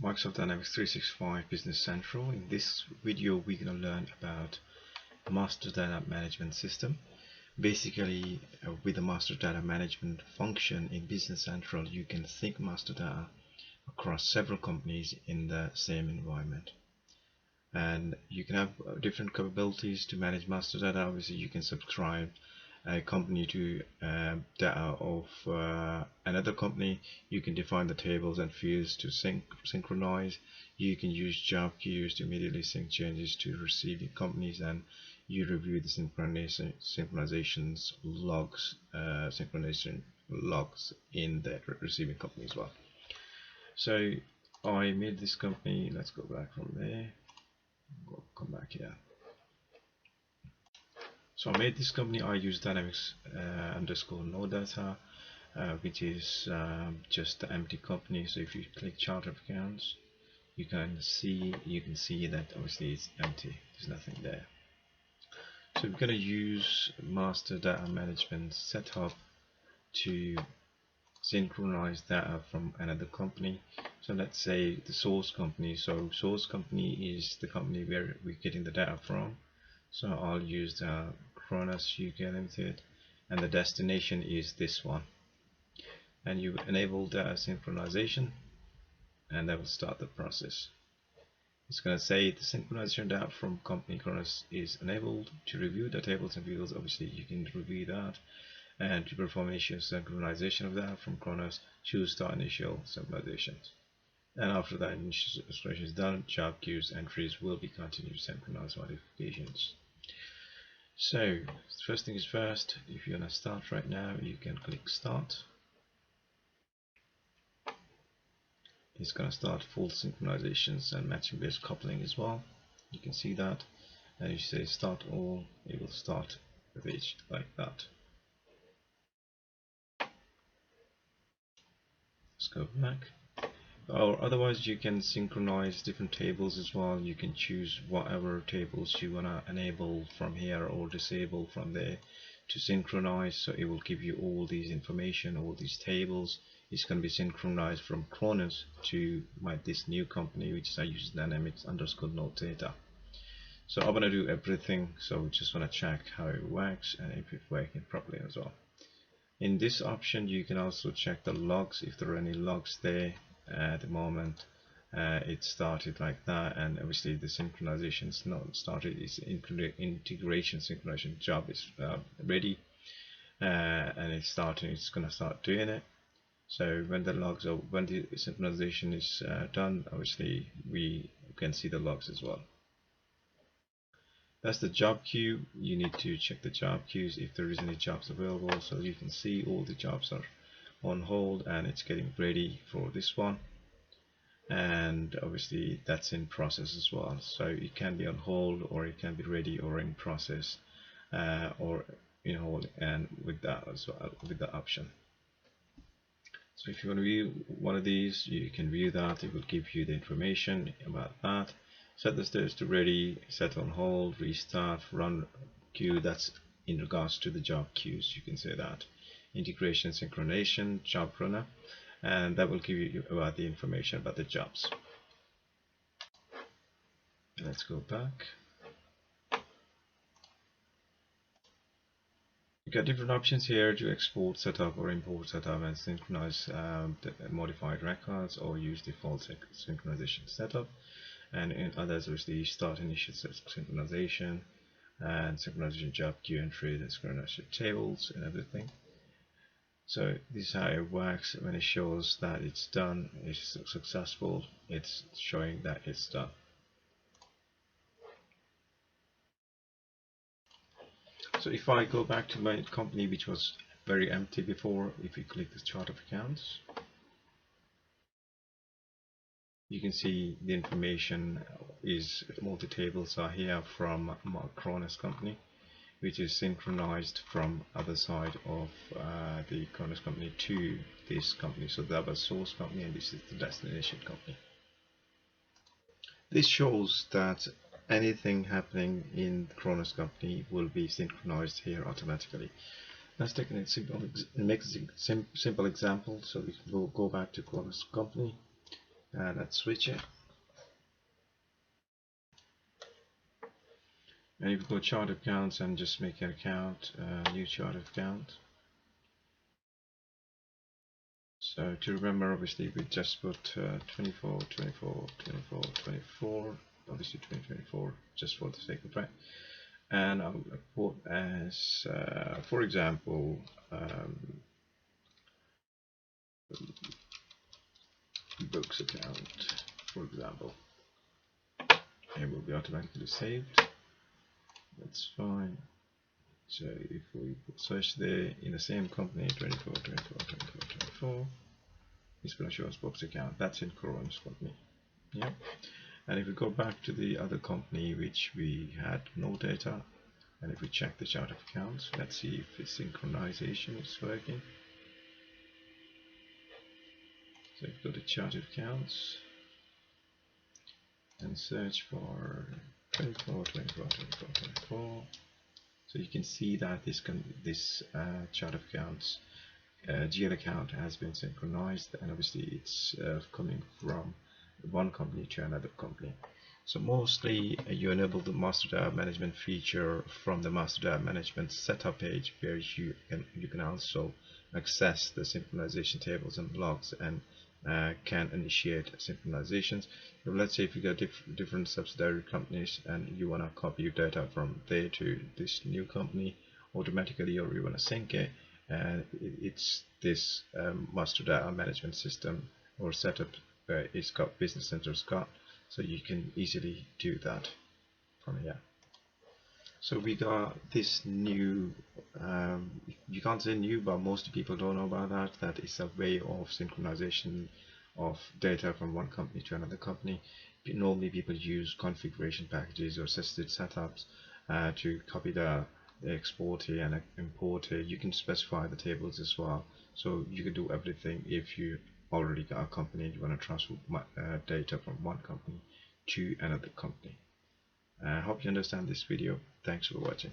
Microsoft Dynamics 365 Business Central. In this video, we're going to learn about Master Data Management System. Basically, with the Master Data Management function in Business Central, you can sync master data across several companies in the same environment. And you can have different capabilities to manage master data. Obviously, you can subscribe a company to data of another company. You can define the tables and fields to synchronize. You can use job queues to immediately sync changes to receiving companies, and you review the synchronizations logs, synchronization logs in the receiving company as well. So I made this company. Let's go back from there. Come back here. So I made this company. I use Dynamics _no data, which is just the empty company. So if you click chart of accounts, you can see that obviously it's empty. There's nothing there. So we're going to use master data management setup to synchronize data from another company. So let's say the source company. So source company is the company where we're getting the data from. So I'll use the Kronos UK Limited, and the destination is this one. And you enable data synchronization, and that will start the process. It's going to say the synchronization data from company Kronos is enabled. To review the tables and fields, obviously you can review that. And to perform initial synchronization of data from Kronos, choose start initial synchronization. And after that initial synchronization is done, job queues entries will be continued to synchronize modifications. So first thing is first, if you want to start right now, you can click start. It's going to start full synchronizations and matching based coupling as well. You can see that, and if you say start all, it will start the page like that. Let's go back. Or otherwise you can synchronize different tables as well. You can choose whatever tables you want to enable from here or disable from there to synchronize. So it will give you all these information, all these tables. It's going to be synchronized from Kronos to this new company, which is I use Dynamics _no data. So I'm going to do everything. So we just want to check how it works and if it's working properly as well. In this option, you can also check the logs if there are any logs there. At the moment it started like that, and obviously the synchronization is not started. It's integration synchronization job is ready, and it's starting. It's going to start doing it. So when the logs are, when the synchronization is done, obviously we can see the logs as well. That's the job queue. You need to check the job queues if there is any jobs available, so you can see all the jobs are on hold and it's getting ready for this one. And obviously that's in process as well, so it can be on hold or it can be ready or in process, or in hold, and with that as well, with the option. So if you want to view one of these, you can view that. It will give you the information about that. Set the status to ready, set on hold, restart, run queue. That's in regards to the job queues. You can say that. Integration synchronization, job runner, and that will give you about the information about the jobs. Let's go back. You got different options here to export setup or import setup and synchronize the modified records, or use default synchronization setup. And in others, obviously start initial synchronization and synchronization job queue entry, and synchronization tables and everything. So this is how it works. When it shows that it's done, it's successful, it's showing that it's done. So if I go back to my company, which was very empty before, if you click the chart of accounts, you can see the information is multi-tables are here from Kronos company, which is synchronized from other side of the Kronos company to this company. So that was source company and this is the destination company. This shows that anything happening in the Kronos company will be synchronized here automatically. Let's take a simple example. So we can go back to Kronos company. Let's switch it. And if you go chart accounts and just make an account, new chart account. So to remember, obviously we just put 24, 24, 24, 24, obviously 2024 just for the sake of practice. And I'll put as, for example, books account, for example. It will be automatically saved. That's fine. So if we search there in the same company, 24, 24, 24, 24, it's going to show us books account. That's in Corona's company. Yeah. And if we go back to the other company which we had no data, and if we check the chart of accounts, let's see if the synchronization is working. So if we go to chart of accounts and search for 24, 24, 24, 24. So you can see that this chart of accounts GL account has been synchronized, and obviously it's coming from one company to another company. So mostly you enable the master data management feature from the master data management setup page, where you can also access the synchronization tables and logs, and can initiate synchronizations. So let's say if you got different subsidiary companies and you want to copy your data from there to this new company automatically, or you want to sync it, and it's this master data management system or setup it's got Business Center's got, so you can easily do that from here. So we got this new, you can't say new, but most people don't know about that. That is a way of synchronization of data from one company to another company. Normally people use configuration packages or assisted setups to copy the export here and import here. You can specify the tables as well. So you can do everything if you already got a company and you want to transfer data from one company to another company. I hope you understand this video. Thanks for watching.